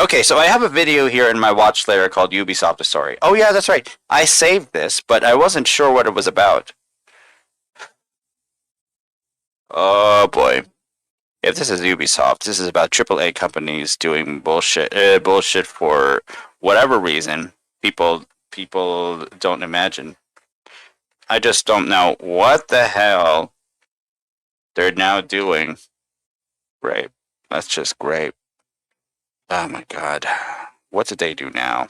Okay, so I have a video here in my watch later called Ubisoft Is Sorry. Oh yeah, that's right. I saved this, but I wasn't sure what it was about. Oh boy. If this is Ubisoft, this is about AAA companies doing bullshit for whatever reason people don't imagine. I just don't know what the hell they're now doing. Great. That's just great. Oh my god. What did they do now?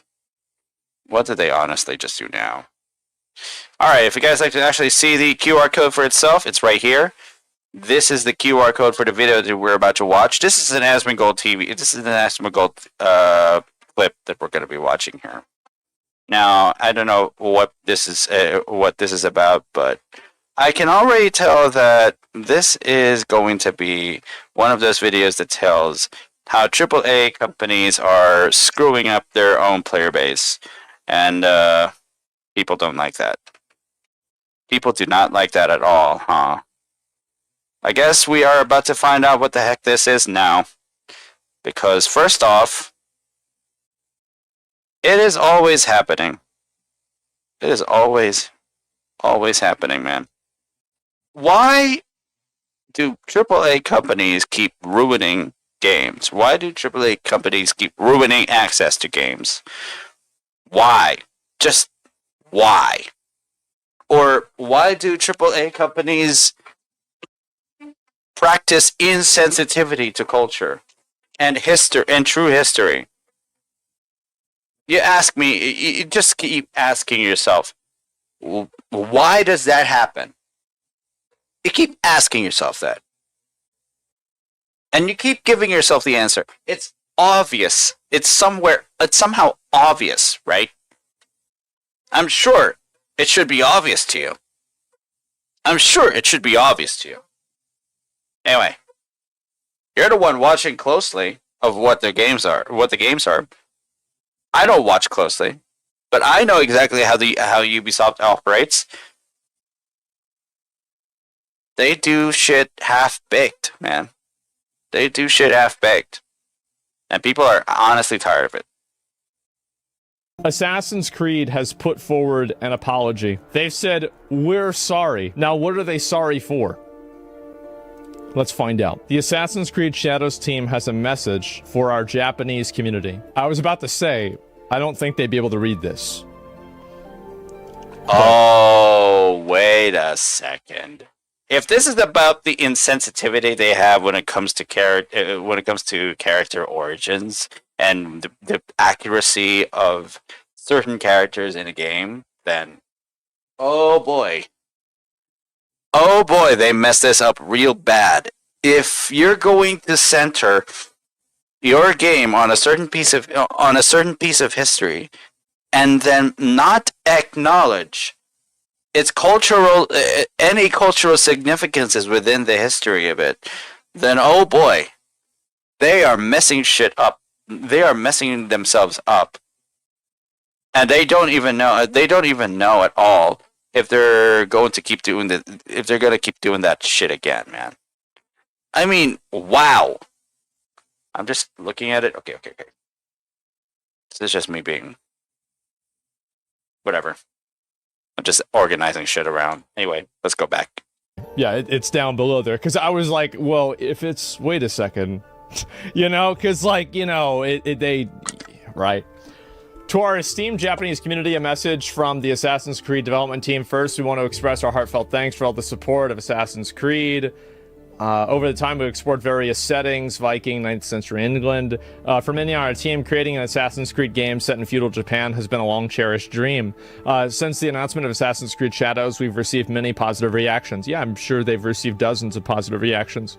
What did they honestly just do now? Alright, if you guys like to actually see the QR code for itself, it's right here. This is the QR code for the video that we're about to watch. This is an Asmongold TV. This is an Asmongold clip that we're going to be watching here. Now, I don't know what this is about, but I can already tell that this is going to be one of those videos that tells how AAA companies are screwing up their own player base, and people don't like that. People do not like that at all, huh? I guess we are about to find out what the heck this is now. Because first off, it is always happening. It is always happening, man. Why do AAA companies keep ruining games? Why do AAA companies keep ruining access to games? Why? Just why? Or why do AAA companies practice insensitivity to culture and history and true history? You ask me, you just keep asking yourself, why does that happen? You keep asking yourself that. And you keep giving yourself the answer. It's obvious. It's somehow obvious, right? I'm sure it should be obvious to you. I'm sure it should be obvious to you. Anyway, you're the one watching closely of what the games are. I don't watch closely, but I know exactly how Ubisoft operates. They do shit half-baked, man. They do shit half-baked. And people are honestly tired of it. Assassin's Creed has put forward an apology. They've said, we're sorry. Now, what are they sorry for? Let's find out. The Assassin's Creed Shadows team has a message for our Japanese community. I was about to say, I don't think they'd be able to read this. Oh, wait a second. If this is about the insensitivity they have when it comes to character origins and the accuracy of certain characters in a game, then oh boy, they messed this up real bad. If you're going to center your game on a certain piece of history, and then not acknowledge its any cultural significances within the history of it, then oh boy, they are messing shit up. They are messing themselves up, and they don't even know. They don't even know at all if they're going to keep doing that shit again, man. I mean, wow. I'm just looking at it. Okay. This is just me being whatever. I'm just organizing shit around. Anyway, let's go back. Yeah, it's down below there. Because I was like, well, if it's... Wait a second. You know, because, like, you know, right. To our esteemed Japanese community, a message from the Assassin's Creed development team. First, we want to express our heartfelt thanks for all the support of Assassin's Creed. Over the time, we explored various settings, Viking, 9th century England. For many on our team, creating an Assassin's Creed game set in feudal Japan has been a long-cherished dream. Since the announcement of Assassin's Creed Shadows, we've received many positive reactions. Yeah, I'm sure they've received dozens of positive reactions.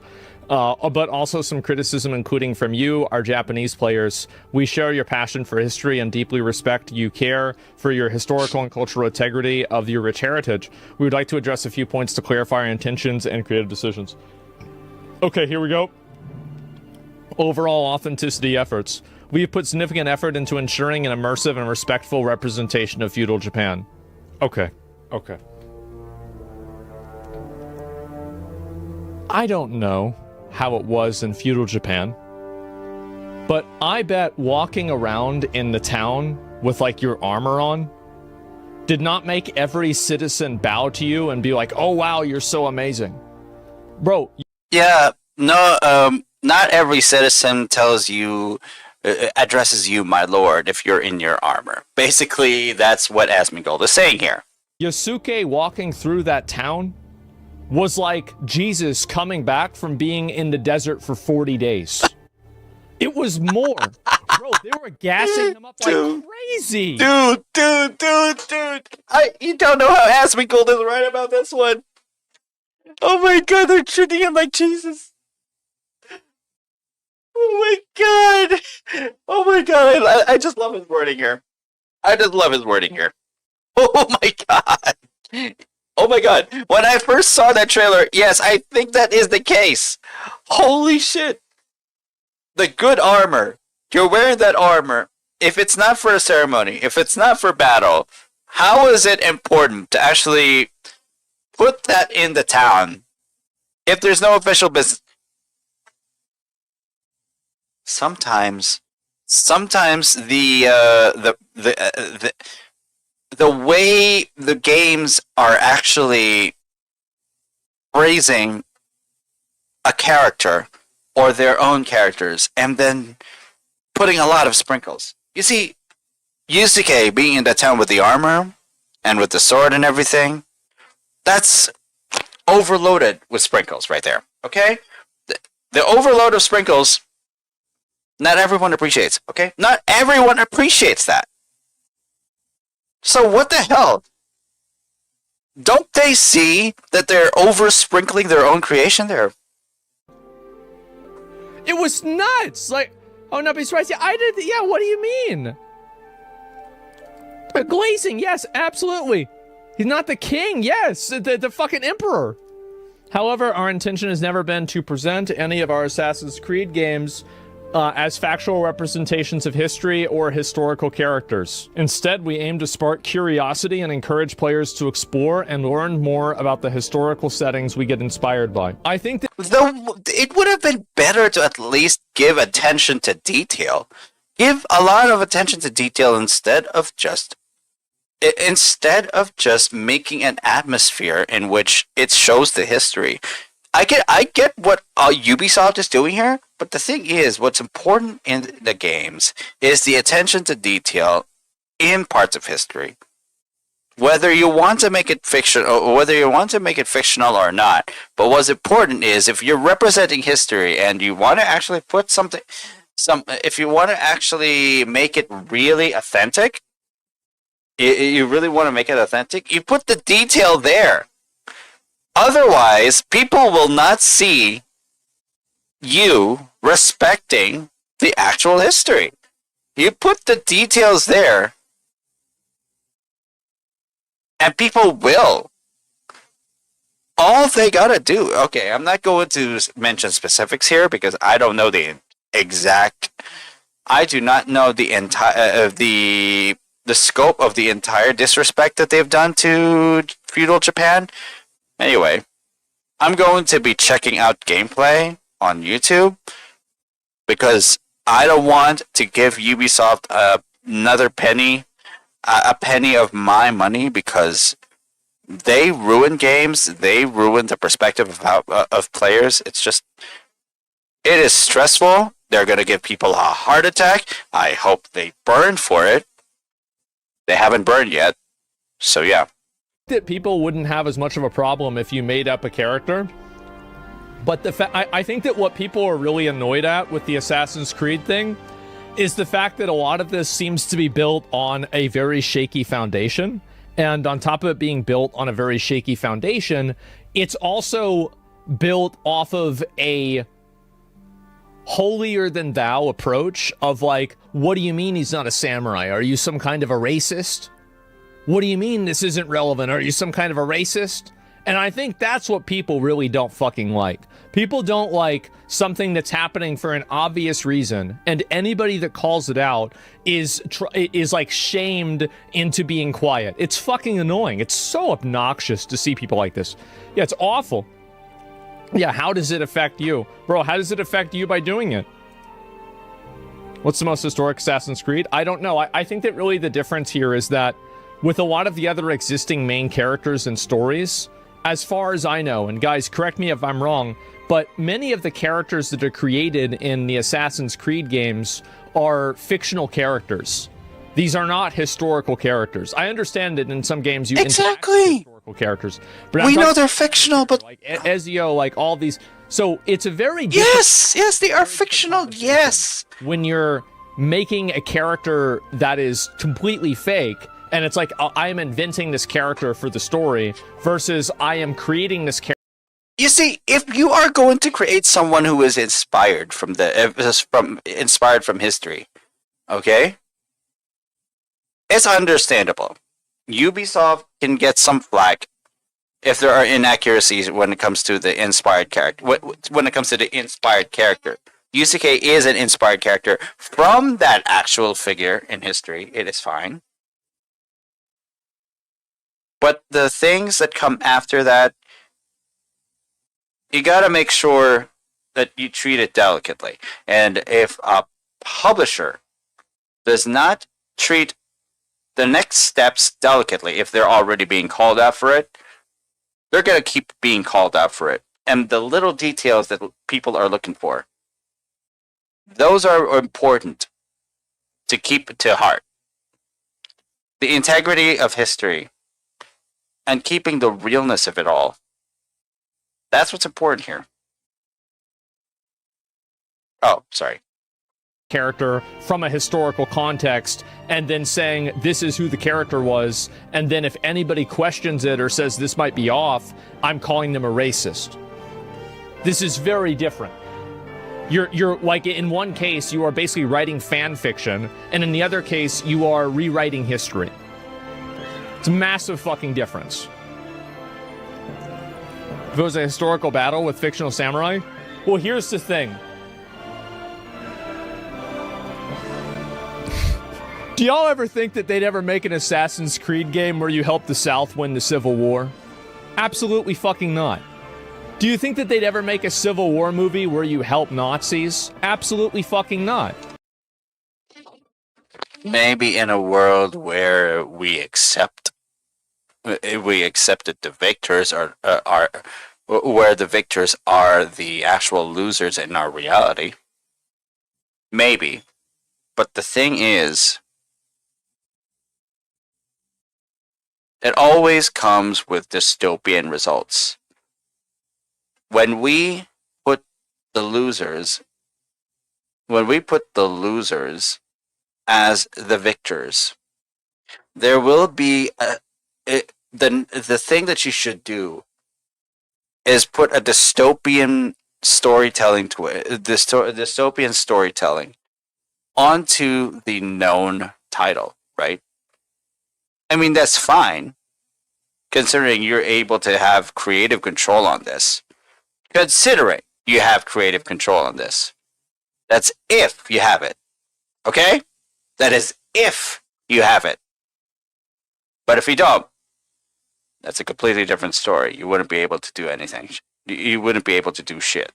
But also some criticism, including from you, our Japanese players. We share your passion for history and deeply respect you care for your historical and cultural integrity of your rich heritage. We would like to address a few points to clarify our intentions and creative decisions. Okay, here we go. Overall authenticity efforts. We have put significant effort into ensuring an immersive and respectful representation of feudal Japan. Okay. I don't know how it was in feudal Japan. But I bet walking around in the town with, like, your armor on did not make every citizen bow to you and be like, oh, wow, you're so amazing. Bro. Yeah, no, not every citizen tells you, addresses you, my lord, if you're in your armor. Basically, that's what Asmongold is saying here. Yasuke walking through that town was like Jesus coming back from being in the desert for 40 days. It was more. Bro, they were gassing him up like crazy. Dude. You don't know how Asmongold is right about this one. Oh my god, they're treating him like Jesus. Oh my god. I just love his wording here. Oh my god. Oh my god. When I first saw that trailer, yes, I think that is the case. Holy shit. The good armor. You're wearing that armor. If it's not for a ceremony, if it's not for battle, how is it important to actually put that in the town if there's no official business? Sometimes the way the games are actually praising a character or their own characters and then putting a lot of sprinkles. You see, Yusuke being in the town with the armor and with the sword and everything, that's overloaded with sprinkles right there, okay? The overload of sprinkles, not everyone appreciates, okay? Not everyone appreciates that. So what the hell? Don't they see that they're over-sprinkling their own creation there? It was nuts! Like, oh, no, be surprised. I did, yeah, what do you mean? Glazing, yes, absolutely. He's not the king, yes, the fucking emperor. However, our intention has never been to present any of our Assassin's Creed games as factual representations of history or historical characters. Instead, we aim to spark curiosity and encourage players to explore and learn more about the historical settings we get inspired by. I think that though it would have been better to at least give attention to detail. Give a lot of attention to detail instead of just making an atmosphere in which it shows the history. I get what Ubisoft is doing here, but the thing is, what's important in the games is the attention to detail in parts of history. Whether you want to make it fiction, or whether you want to make it fictional or not, but what's important is if you're representing history and you want to actually put if you want to actually make it really authentic, you really want to make it authentic, you put the detail there. Otherwise, people will not see you respecting the actual history. You put the details there, and people will. All they gotta do. Okay, I'm not going to mention specifics here because I don't know the exact. I do not know the entire the scope of the entire disrespect that they've done to feudal Japan. Anyway, I'm going to be checking out gameplay on YouTube because I don't want to give Ubisoft another penny, a penny of my money, because they ruin games. They ruin the perspective of players. It is stressful. They're going to give people a heart attack. I hope they burn for it. They haven't burned yet. So yeah. That people wouldn't have as much of a problem if you made up a character, but I think that what people are really annoyed at with the Assassin's Creed thing is the fact that a lot of this seems to be built on a very shaky foundation, and on top of it being built on a very shaky foundation, it's also built off of a holier-than-thou approach of like, what do you mean he's not a samurai? Are you some kind of a racist? What do you mean this isn't relevant? Are you some kind of a racist? And I think that's what people really don't fucking like. People don't like something that's happening for an obvious reason, and anybody that calls it out is like shamed into being quiet. It's fucking annoying. It's so obnoxious to see people like this. Yeah, it's awful. Yeah, how does it affect you? Bro, how does it affect you by doing it? What's the most historic Assassin's Creed? I don't know. I think that really the difference here is that with a lot of the other existing main characters and stories, as far as I know, and guys, correct me if I'm wrong, but many of the characters that are created in the Assassin's Creed games are fictional characters. These are not historical characters. I understand that in some games you interact with historical characters, but we know they're fictional, but like Ezio, like all these. So it's a very yes, they are fictional. Yes, when you're making a character that is completely fake, and it's like I am inventing this character for the story versus I am creating this character. You see, if you are going to create someone who is inspired from history, okay, it's understandable. Ubisoft can get some flack if there are inaccuracies when it comes to the inspired character. When it comes to the inspired character, Yusuke is an inspired character from that actual figure in history. It is fine. But the things that come after that, you gotta make sure that you treat it delicately. And if a publisher does not treat the next steps delicately, if they're already being called out for it, they're gonna keep being called out for it. And the little details that people are looking for, those are important to keep to heart. The integrity of history and keeping the realness of it all. That's what's important here. Oh, sorry. Character from a historical context and then saying this is who the character was, and then if anybody questions it or says this might be off, I'm calling them a racist. This is very different. You're like, in one case you are basically writing fan fiction, and in the other case you are rewriting history. It's a massive fucking difference. If it was a historical battle with fictional samurai, well, here's the thing. Do y'all ever think that they'd ever make an Assassin's Creed game where you help the South win the Civil War? Absolutely fucking not. Do you think that they'd ever make a Civil War movie where you help Nazis? Absolutely fucking not. Maybe in a world where we accepted the victors are where the victors are the actual losers in our reality. Maybe. But the thing is, it always comes with dystopian results. When we put the losers as the victors, there will be the thing that you should do is put a dystopian storytelling to it, dystopian storytelling onto the known title, right? I mean, that's fine, considering you're able to have creative control on this. Considering you have creative control on this. That's if you have it. Okay? That is if you have it. But if you don't, that's a completely different story. You wouldn't be able to do anything. You wouldn't be able to do shit.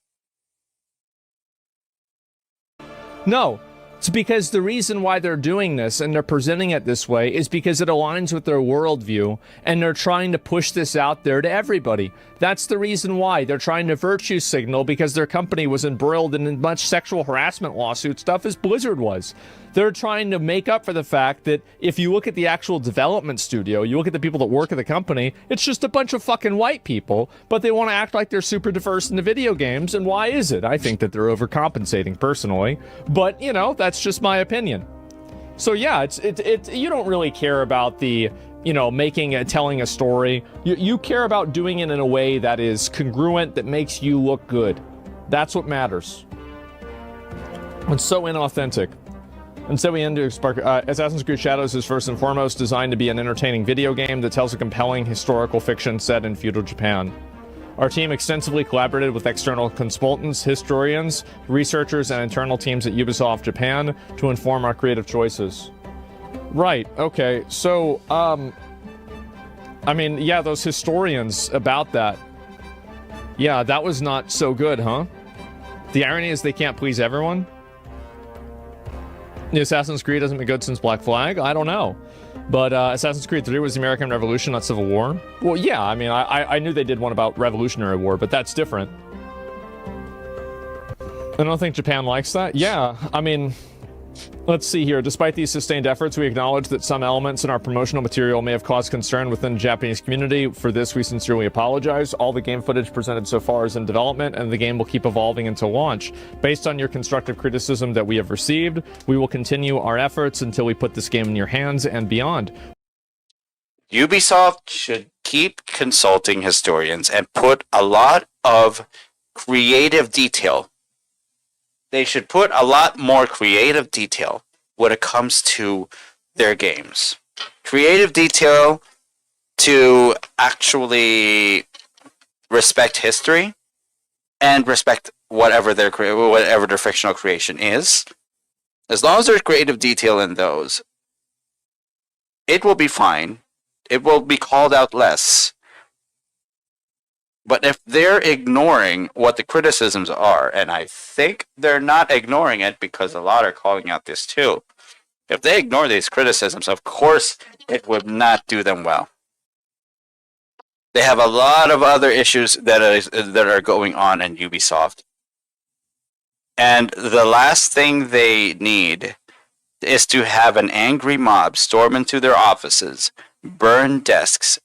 No. It's because the reason why they're doing this and they're presenting it this way is because it aligns with their worldview, and they're trying to push this out there to everybody. That's the reason why they're trying to virtue signal, because their company was embroiled in as much sexual harassment lawsuit stuff as Blizzard was. They're trying to make up for the fact that if you look at the actual development studio, you look at the people that work at the company, it's just a bunch of fucking white people, but they want to act like they're super diverse in the video games, and why is it? I think that they're overcompensating personally, but, you know, that's just my opinion. So yeah, it's you don't really care about the, you know, telling a story. You care about doing it in a way that is congruent, that makes you look good. That's what matters. It's so inauthentic. And so we end to spark. Assassin's Creed Shadows is first and foremost designed to be an entertaining video game that tells a compelling historical fiction set in feudal Japan. Our team extensively collaborated with external consultants, historians, researchers, and internal teams at Ubisoft Japan to inform our creative choices. Right, okay, so, I mean, yeah, those historians about that. Yeah, that was not so good, huh? The irony is they can't please everyone? The Assassin's Creed hasn't been good since Black Flag? I don't know. But Assassin's Creed 3 was the American Revolution, not Civil War. Well, yeah, I mean, I knew they did one about Revolutionary War, but that's different. I don't think Japan likes that. Yeah, I mean, let's see here. Despite these sustained efforts, we acknowledge that some elements in our promotional material may have caused concern within the Japanese community. For this, we sincerely apologize. All the game footage presented so far is in development, and the game will keep evolving until launch. Based on your constructive criticism that we have received, we will continue our efforts until we put this game in your hands and beyond. Ubisoft should keep consulting historians and put a lot of creative detail. They should put a lot more creative detail when it comes to their games. Creative detail to actually respect history and respect whatever their fictional creation is. As long as there's creative detail in those, it will be fine. It will be called out less. But if they're ignoring what the criticisms are, and I think they're not ignoring it because a lot are calling out this too. If they ignore these criticisms, of course it would not do them well. They have a lot of other issues that are going on in Ubisoft. And the last thing they need is to have an angry mob storm into their offices, burn desks,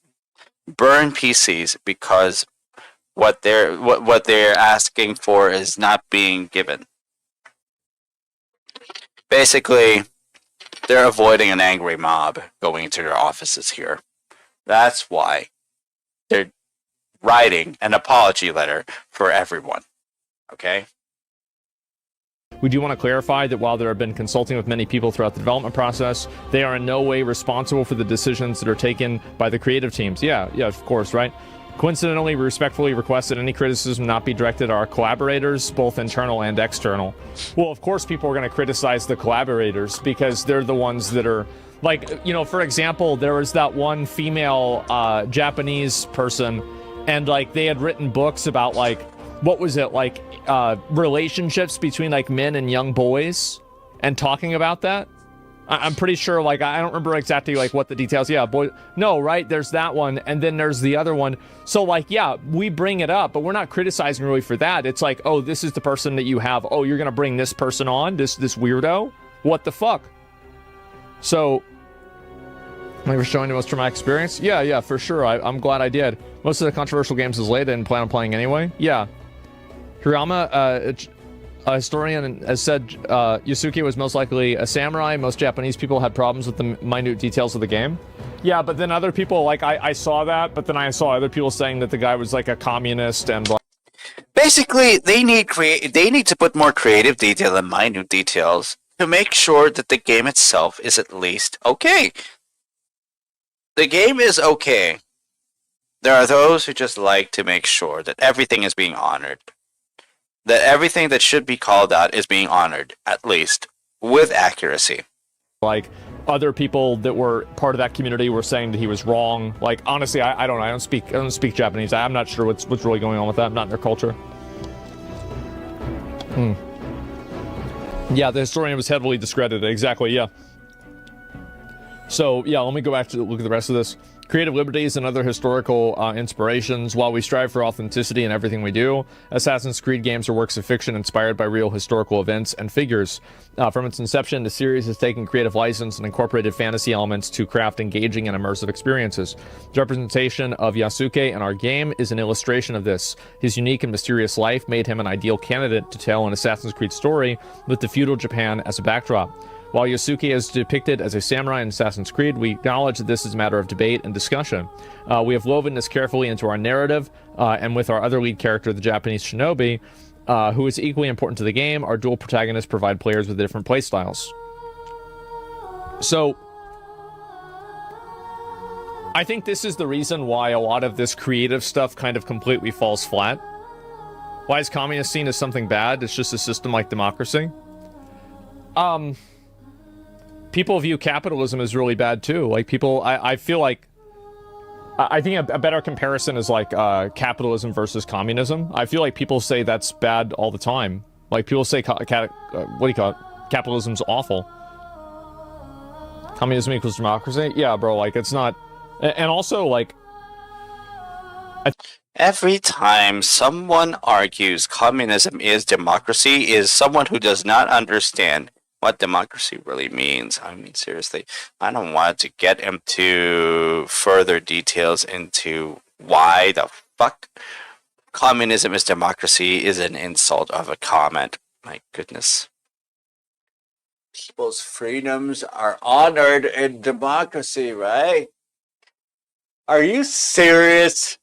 burn PCs because what they're asking for is not being given. Basically, they're avoiding an angry mob going into their offices here. That's why they're writing an apology letter for everyone. Okay? We do want to clarify that while there have been consulting with many people throughout the development process, they are in no way responsible for the decisions that are taken by the creative teams. Yeah, of course, right? Coincidentally, we respectfully request that any criticism not be directed at our collaborators, both internal and external. Well, of course, people are going to criticize the collaborators because they're the ones that are, like, you know, for example, there was that one female Japanese person, and, like, they had written books about, like, what was it, like, relationships between, like, men and young boys, and talking about that. I'm pretty sure, like, I don't remember exactly, like, what the details, yeah, boy, no, right, there's that one, and then there's the other one, so, like, yeah, we bring it up, but we're not criticizing really for that. It's like, oh, this is the person that you have, oh, you're gonna bring this person on, this weirdo? What the fuck? So, I was showing the most traumatic experience? Yeah, for sure, I'm glad I did. Most of the controversial games is late, I didn't plan on playing anyway, yeah. Hirama, a historian has said Yasuke was most likely a samurai. Most Japanese people had problems with the minute details of the game. Yeah, but then other people, like, I saw that, but then I saw other people saying that the guy was, like, a communist and, like... Basically, they need to put more creative detail and minute details to make sure that the game itself is at least okay. The game is okay. There are those who just like to make sure that everything is being honored. That everything that should be called out is being honored, at least, with accuracy. Like, other people that were part of that community were saying that he was wrong. Like, honestly, I don't know. I don't speak Japanese. I'm not sure what's really going on with that. I'm not in their culture. Yeah, the historian was heavily discredited. Exactly, yeah. So, yeah, let me go back to look at the rest of this. Creative liberties and other historical inspirations. While we strive for authenticity in everything we do, Assassin's Creed games are works of fiction inspired by real historical events and figures. From its inception, the series has taken creative license and incorporated fantasy elements to craft engaging and immersive experiences. The representation of Yasuke in our game is an illustration of this. His unique and mysterious life made him an ideal candidate to tell an Assassin's Creed story with the feudal Japan as a backdrop. While Yasuke is depicted as a samurai in Assassin's Creed, we acknowledge that this is a matter of debate and discussion. We have woven this carefully into our narrative, and with our other lead character, the Japanese shinobi, who is equally important to the game, our dual protagonists provide players with different playstyles. So, I think this is the reason why a lot of this creative stuff kind of completely falls flat. Why is communist seen as something bad? It's just a system like democracy. People view capitalism as really bad too. Like, people, I feel like, I think a better comparison is like capitalism versus communism. I feel like people say that's bad all the time. Like, people say, what do you call it? Capitalism's awful. Communism equals democracy? Yeah, bro, like, it's not... And also, like... Every time someone argues communism is democracy is someone who does not understand what democracy really means. I mean, seriously, I don't want to get into further details into why the fuck communism is democracy is an insult of a comment. My goodness. People's freedoms are honored in democracy, right? Are you serious?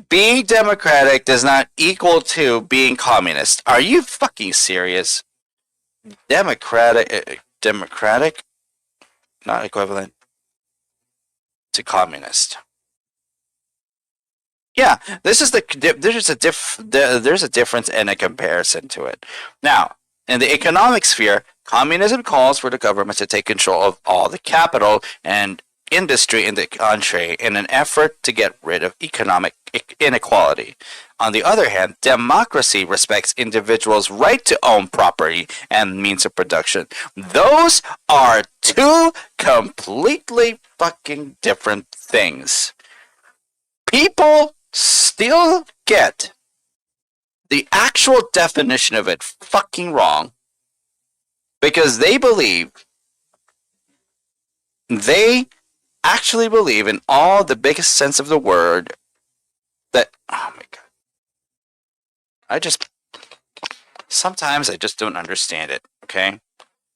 Being democratic does not equal to being communist. Are you fucking serious? Democratic, not equivalent to communist. Yeah, there's a difference and a comparison to it. Now, in the economic sphere, communism calls for the government to take control of all the capital and industry in the country in an effort to get rid of economic inequality. On the other hand, democracy respects individuals' right to own property and means of production. Those are two completely fucking different things. People still get the actual definition of it fucking wrong because they actually believe in all the biggest sense of the word that, oh my god, sometimes I just don't understand it, okay?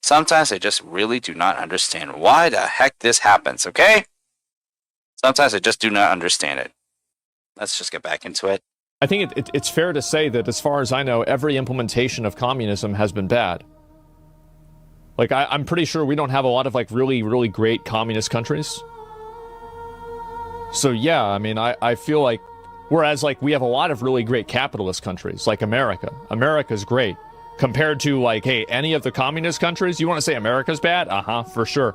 Sometimes I just really do not understand why the heck this happens, okay? Sometimes I just do not understand it. Let's just get back into it. I think it's fair to say that, as far as I know, every implementation of communism has been bad. Like, I'm pretty sure we don't have a lot of, like, really, really great communist countries. So, yeah, I mean, I feel like, whereas, like, we have a lot of really great capitalist countries, like America. America's great. Compared to, like, hey, any of the communist countries, you want to say America's bad? Uh-huh, for sure.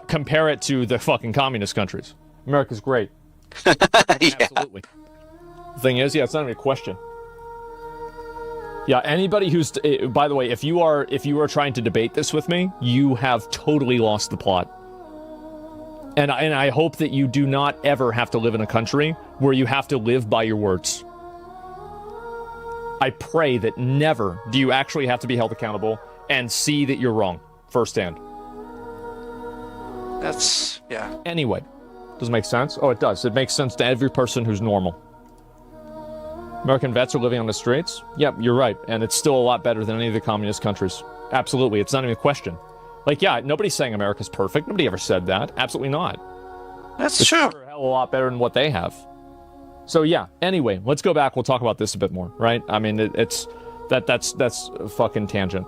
Compare it to the fucking communist countries. America's great. Yeah. Absolutely. The thing is, yeah, it's not even a question. Yeah, anybody who's... by the way, if you are trying to debate this with me, you have totally lost the plot. And I hope that you do not ever have to live in a country where you have to live by your words. I pray that never do you actually have to be held accountable and see that you're wrong firsthand. That's... yeah. Anyway, does it make sense? Oh, it does. It makes sense to every person who's normal. American vets are living on the streets? Yep, you're right. And it's still a lot better than any of the communist countries. Absolutely. It's not even a question. Like, yeah, nobody's saying America's perfect. Nobody ever said that. Absolutely not. That's true. It's a hell of a lot better than what they have. So, yeah. Anyway, let's go back. We'll talk about this a bit more, right? I mean, that's a fucking tangent.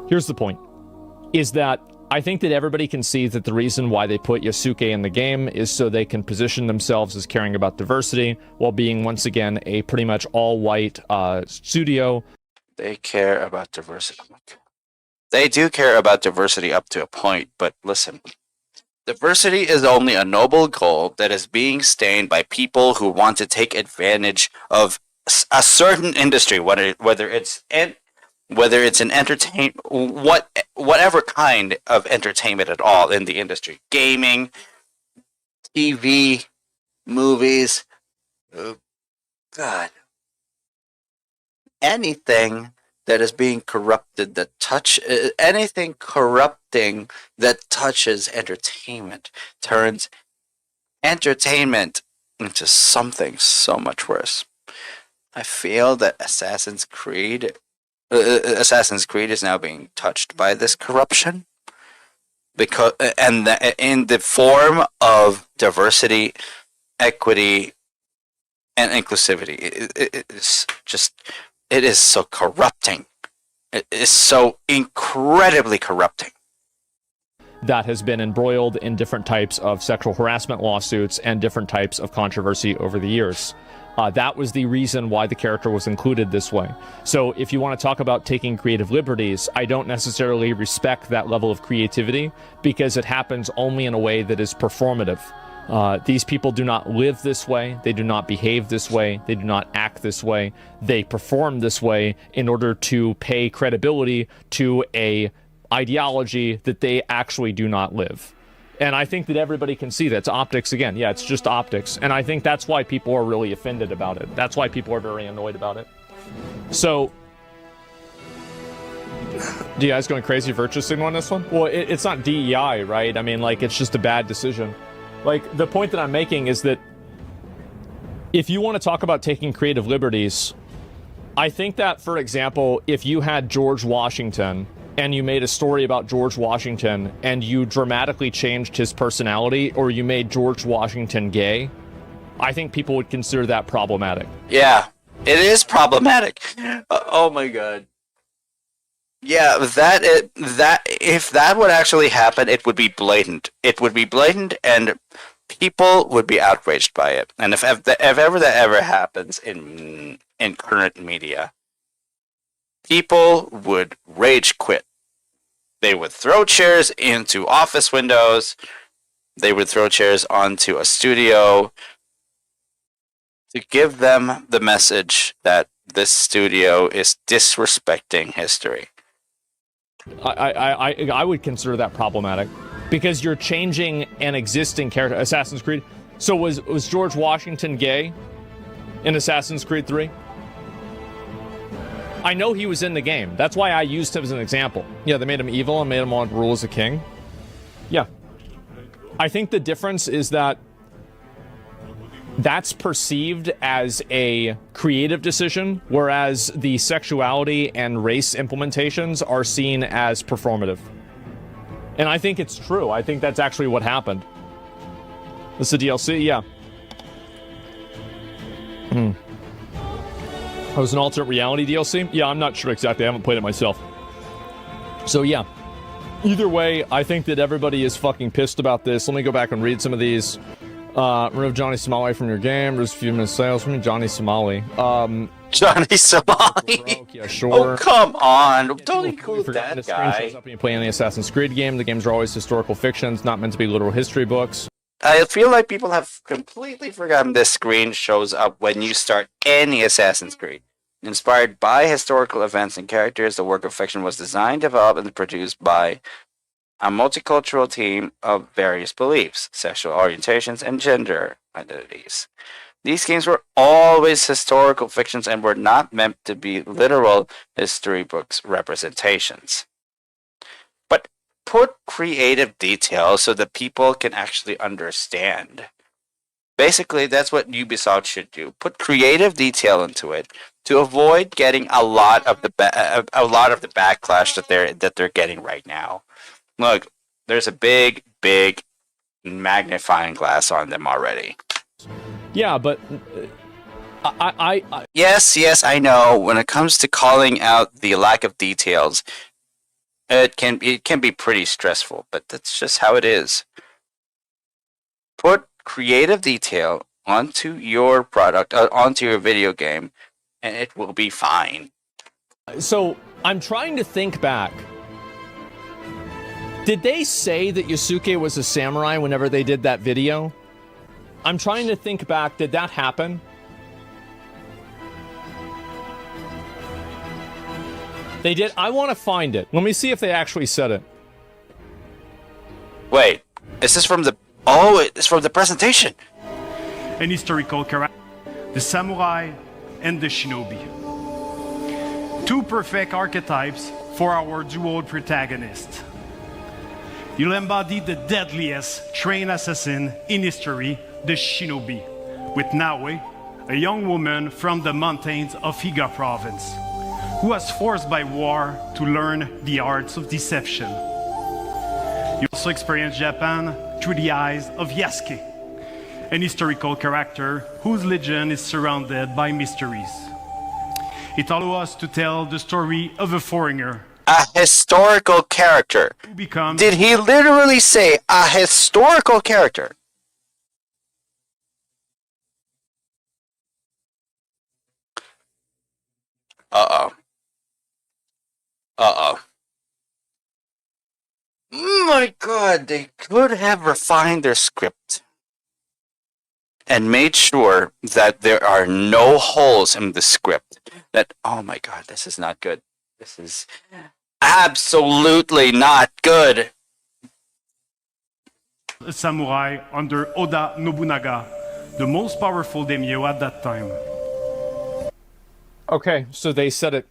Here's the point. Is that I think that everybody can see that the reason why they put Yasuke in the game is so they can position themselves as caring about diversity while being, once again, a pretty much all-white studio. They care about diversity. They do care about diversity up to a point, but listen. Diversity is only a noble goal that is being stained by people who want to take advantage of a certain industry, whether it's an whatever kind of entertainment at all in the industry. Gaming, TV, movies, oh God. Anything that is being corrupted, anything corrupting that touches entertainment turns entertainment into something so much worse. I feel that Assassin's Creed is now being touched by this corruption, because in the form of diversity, equity, and inclusivity. It is so corrupting. It is so incredibly corrupting. That has been embroiled in different types of sexual harassment lawsuits and different types of controversy over the years. That was the reason why the character was included this way. So if you want to talk about taking creative liberties, I don't necessarily respect that level of creativity because it happens only in a way that is performative. These people do not live this way. They do not behave this way. They do not act this way. They perform this way in order to pay credibility to a ideology that they actually do not live. And I think that everybody can see that. It's optics again. Yeah, it's just optics. And I think that's why people are really offended about it. That's why people are very annoyed about it. So, do you guys going crazy virtue signal on this one? Well, it's not DEI, right? I mean, like, it's just a bad decision. Like, the point that I'm making is that if you want to talk about taking creative liberties, I think that, for example, if you had George Washington and you made a story about George Washington and you dramatically changed his personality, or you made George Washington gay, I think people would consider that problematic. Yeah, it is problematic. Oh my god. Yeah, that if that would actually happen, it would be blatant. It would be blatant, and people would be outraged by it. And if ever that ever happens in current media, people would rage quit. They would throw chairs into office windows. They would throw chairs onto a studio to give them the message that this studio is disrespecting history. I would consider that problematic because you're changing an existing character. Assassin's Creed. So was George Washington gay in Assassin's Creed 3? I know he was in the game. That's why I used him as an example. Yeah, they made him evil and made him want to rule as a king. Yeah. I think the difference is that that's perceived as a creative decision, whereas the sexuality and race implementations are seen as performative. And I think it's true. I think that's actually what happened. This is the DLC? Yeah. Oh, it was an alternate reality DLC? Yeah, I'm not sure exactly. I haven't played it myself. So, yeah. Either way, I think that everybody is fucking pissed about this. Let me go back and read some of these. Remove Johnny Somali from your game. There's a few minutes sales from Johnny Somali. Johnny Somali? Yeah, sure. Oh, come on. Don't include that guy. Shows up when you play any Assassin's Creed game. The games are always historical fictions, not meant to be literal history books. I feel like people have completely forgotten this screen shows up when you start any Assassin's Creed. Inspired by historical events and characters, the work of fiction was designed, developed, and produced by a multicultural team of various beliefs, sexual orientations, and gender identities. These games were always historical fictions and were not meant to be literal history books representations. But put creative details so that people can actually understand. Basically, that's what Ubisoft should do. Put creative detail into it to avoid getting a lot of the backlash that they're getting right now. Look, there's a big magnifying glass on them already. Yeah, but I Yes, I know. When it comes to calling out the lack of details, it can be pretty stressful, but that's just how it is. Put creative detail onto your product, onto your video game, and it will be fine. So, I'm trying to think back. Did they say that Yusuke was a samurai whenever they did that video? I'm trying to think back. Did that happen? They did. I want to find it. Let me see if they actually said it. Wait, is this from the... Oh, it's from the presentation. An historical character, the samurai and the shinobi. Two perfect archetypes for our dual protagonist. You'll embody the deadliest trained assassin in history, the shinobi, with Naue, a young woman from the mountains of Higa province, who was forced by war to learn the arts of deception. You also experience Japan through the eyes of Yasuke, an historical character whose legend is surrounded by mysteries. It allows us to tell the story of a foreigner. A historical character. Who becomes... Did he literally say a historical character? Uh-oh. My god, they could have refined their script. and made sure that there are no holes in the script. That, oh my god, this is not good. This is absolutely not good. A samurai under Oda Nobunaga, the most powerful daimyo at that time. Okay, so they said it.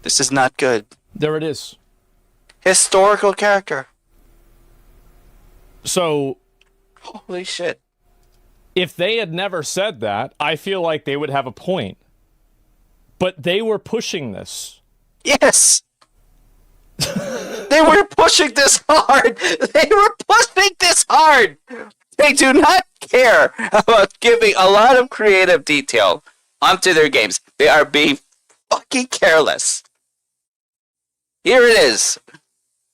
This is not good. There it is. Historical character. So, holy shit. If they had never said that, I feel like they would have a point. But they were pushing this. Yes. They were pushing this hard. They were pushing this hard. They do not care about giving a lot of creative detail onto their games. They are being fucking careless. Here it is.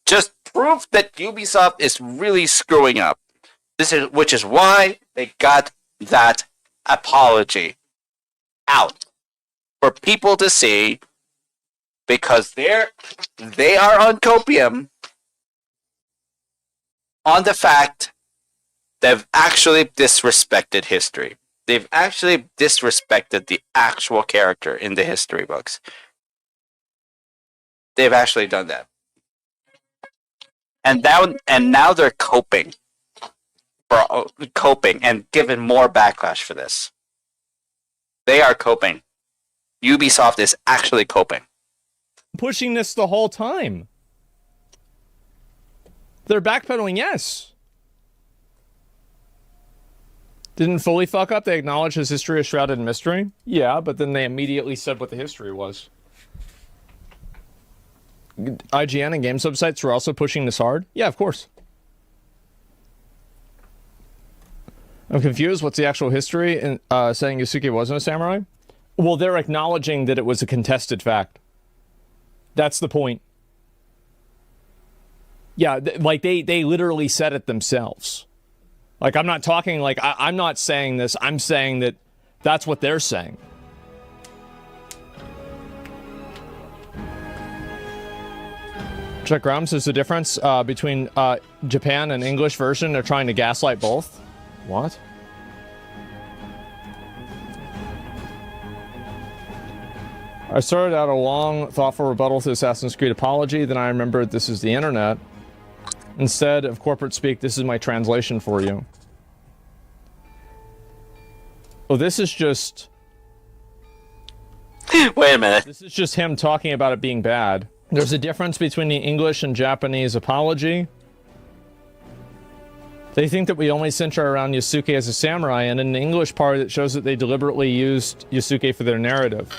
Just proof that Ubisoft is really screwing up. Which is why they got that apology out for people to see, because they are on copium on the fact they've actually disrespected history. They've actually disrespected the actual character in the history books. They've actually done that. And now they're coping and given more backlash for this. They are coping. Ubisoft is actually coping. Pushing this the whole time. They're backpedaling, yes. Didn't fully fuck up. They acknowledged his history is shrouded in mystery. Yeah, but then they immediately said what the history was. IGN and game websites were also pushing this hard. Yeah, of course. I'm confused. What's the actual history in saying Yusuke wasn't a samurai? Well, they're acknowledging that it was a contested fact. That's the point. Yeah, like they literally said it themselves. Like, I'm not talking like I'm not saying this. I'm saying that that's what they're saying. Chuck Graham says the difference between Japan and English version, they're trying to gaslight both. What? I started out a long, thoughtful rebuttal to Assassin's Creed apology, then I remembered this is the internet. Instead of corporate speak, this is my translation for you. Oh, this is just... Wait a minute. This is just him talking about it being bad. There's a difference between the English and Japanese apology. They think that we only center around Yusuke as a samurai, and in the English part it shows that they deliberately used Yusuke for their narrative.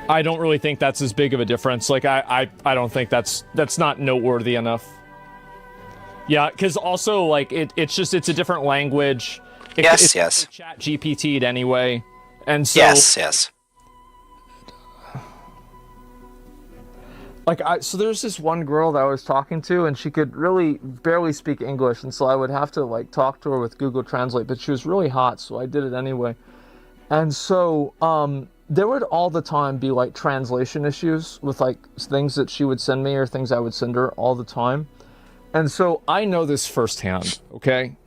I don't really think that's as big of a difference. Like, I don't think that's not noteworthy enough. Yeah, because also, like, it's a different language. Yes. Chat GPT'd anyway. And so... Yes. Like, so there's this one girl that I was talking to, and she could really barely speak English, and so I would have to, like, talk to her with Google Translate, but she was really hot, so I did it anyway. And so, there would all the time be, like, translation issues with, like, things that she would send me or things I would send her all the time. And so I know this firsthand, okay?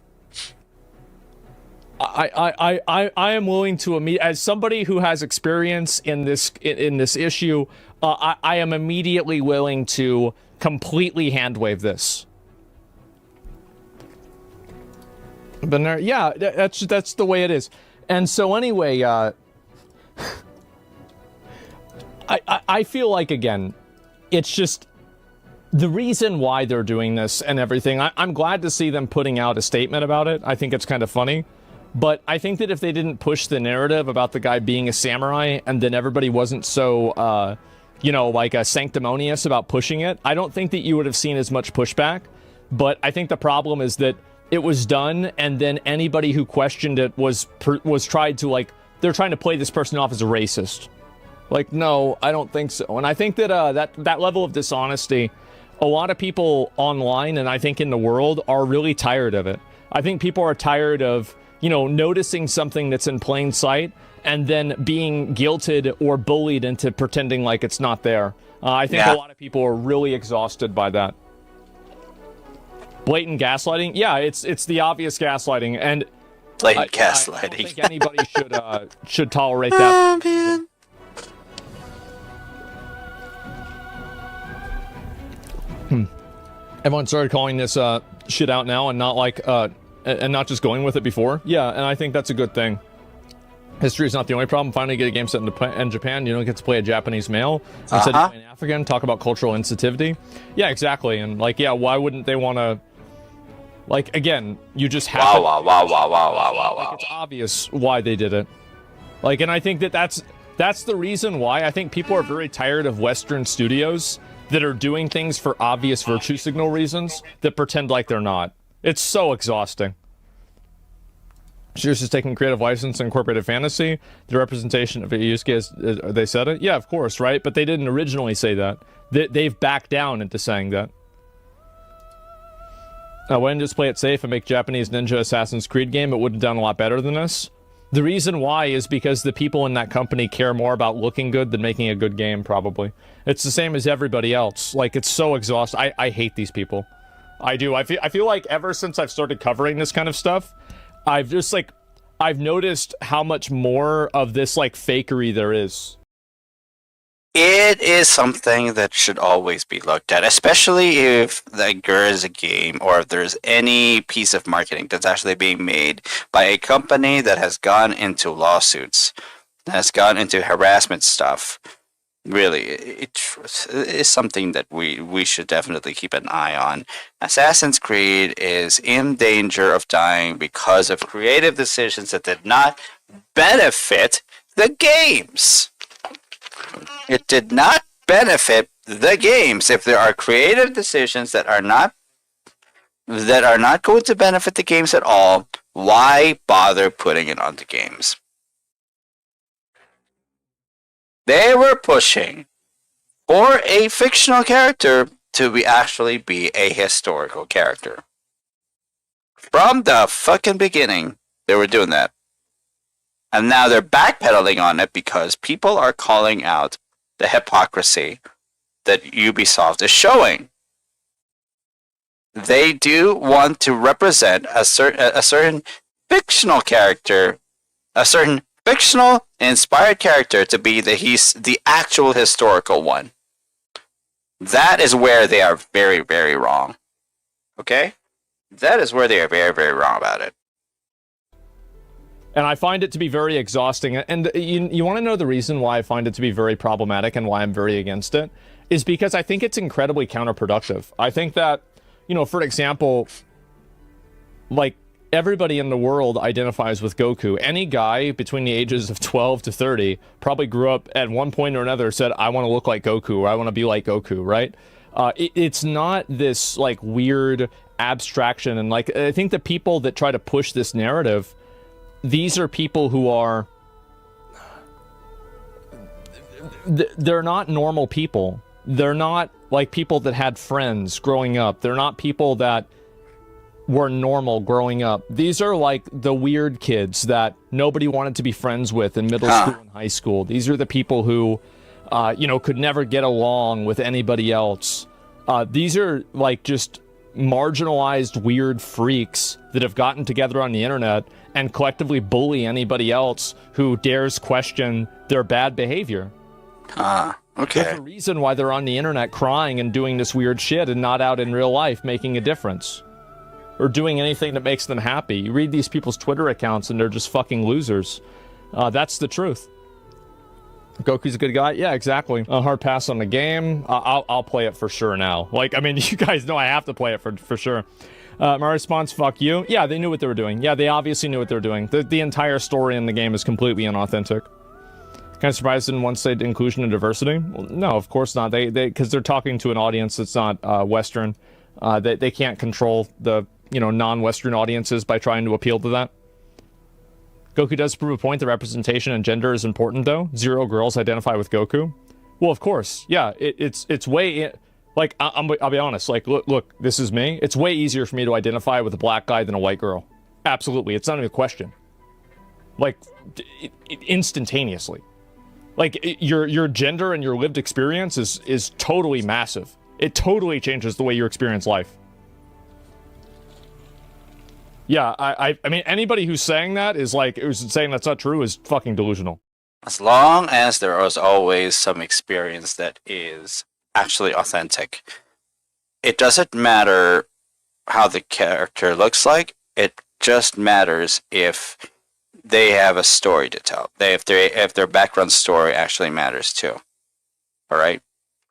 I am willing to admit, as somebody who has experience in this issue, I am immediately willing to completely handwave this. But yeah, that's the way it is. And so anyway, I feel like, again, it's just the reason why they're doing this and everything. I'm glad to see them putting out a statement about it. I think it's kind of funny. But I think that if they didn't push the narrative about the guy being a samurai and then everybody wasn't so, sanctimonious about pushing it, I don't think that you would have seen as much pushback. But I think the problem is that it was done, and then anybody who questioned it was tried to, like, they're trying to play this person off as a racist. Like, no, I don't think so. And I think that that level of dishonesty, a lot of people online and I think in the world are really tired of it. I think people are tired of, noticing something that's in plain sight and then being guilted or bullied into pretending like it's not there. I think a lot of people are really exhausted by that. Blatant gaslighting? Yeah, it's the obvious gaslighting, and Blatant gaslighting. I don't think anybody should tolerate that. Man. Everyone started calling this shit out now, and not just going with it before. Yeah, and I think that's a good thing. History is not the only problem. Finally get a game set in Japan, you don't get to play a Japanese male. Instead you play an African, talk about cultural insensitivity. Yeah, exactly. And like, yeah, why wouldn't they want to, like, again, you just have to... Wow. It's obvious why they did it. Like, and I think that's the reason why I think people are very tired of Western studios that are doing things for obvious virtue signal reasons that pretend like they're not. It's so exhausting. Shears is taking creative license and incorporated fantasy. The representation of Yusuke, they said it? Yeah, of course, right? But they didn't originally say that. They've backed down into saying that. Why didn't just play it safe and make Japanese Ninja Assassin's Creed game? It would have done a lot better than this. The reason why is because the people in that company care more about looking good than making a good game, probably. It's the same as everybody else. Like, it's so exhausting. I hate these people. I do. I feel like ever since I've started covering this kind of stuff, I've noticed how much more of this, like, fakery there is. It is something that should always be looked at, especially if there is a game or if there's any piece of marketing that's actually being made by a company that has gone into lawsuits, that has gone into harassment stuff. Really, it is something that we should definitely keep an eye on. Assassin's Creed is in danger of dying because of creative decisions that did not benefit the games. It did not benefit the games. If there are creative decisions that are not going to benefit the games at all, why bother putting it on the games? They were pushing for a fictional character to actually be a historical character. From the fucking beginning, they were doing that. And now they're backpedaling on it because people are calling out the hypocrisy that Ubisoft is showing. They do want to represent a certain fictional character, a certain fictional inspired character to be the actual historical one. That is where they are very, very wrong. Okay? That is where they are very, very wrong about it. And I find it to be very exhausting. And you want to know the reason why I find it to be very problematic and why I'm very against it? Is because I think it's incredibly counterproductive. I think that, for example, like, everybody in the world identifies with Goku. Any guy between the ages of 12 to 30 probably grew up at one point or another, said, I want to look like Goku, or I want to be like Goku, right? It's not this, like, weird abstraction. And, like, I think the people that try to push this narrative, these are people who are... They're not normal people. They're not, like, people that had friends growing up. They're not people that were normal growing up. These are like the weird kids that nobody wanted to be friends with in middle school and high school. These are the people who, could never get along with anybody else. These are like just marginalized weird freaks that have gotten together on the internet and collectively bully anybody else who dares question their bad behavior. Okay. There's a reason why they're on the internet crying and doing this weird shit and not out in real life making a difference. Or doing anything that makes them happy. You read these people's Twitter accounts and they're just fucking losers. That's the truth. Goku's a good guy? Yeah, exactly. A hard pass on the game. I'll play it for sure now. Like, I mean, you guys know I have to play it for sure. My response, fuck you. Yeah, they knew what they were doing. Yeah, they obviously knew what they were doing. The entire story in the game is completely inauthentic. Kind of surprised in one-state inclusion and diversity? Well, no, of course not. Because they're talking to an audience that's not Western. They can't control the non-Western audiences by trying to appeal to that. Goku does prove a point that representation and gender is important, though. 0 girls identify with Goku. Well, of course, yeah. It's way like I'll be honest. Like, look, this is me. It's way easier for me to identify with a black guy than a white girl. Absolutely, it's not even a question. Like, instantaneously. Like your gender and your lived experience is totally massive. It totally changes the way you experience life. Yeah, I mean, anybody who's saying that is like, who's saying that's not true is fucking delusional. As long as there is always some experience that is actually authentic, it doesn't matter how the character looks like. It just matters if they have a story to tell. If their background story actually matters too. All right,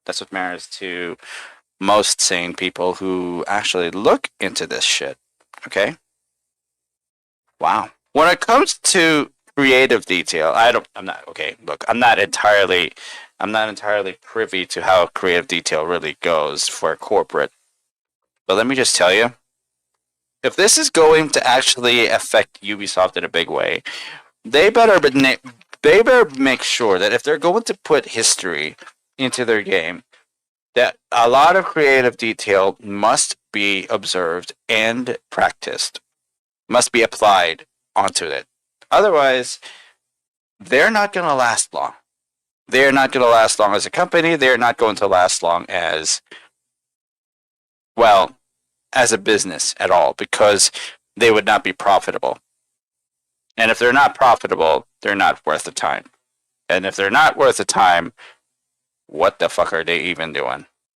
that's what matters to most sane people who actually look into this shit. Okay. Wow. When it comes to creative detail, I'm not entirely privy to how creative detail really goes for corporate. But let me just tell you, if this is going to actually affect Ubisoft in a big way, they better make sure that if they're going to put history into their game, that a lot of creative detail must be observed and practiced, must be applied onto it. Otherwise, they're not going to last long. They're not going to last long as a company. They're not going to last long as, well, as a business at all, because they would not be profitable. And if they're not profitable, they're not worth the time. And if they're not worth the time, what the fuck are they even doing?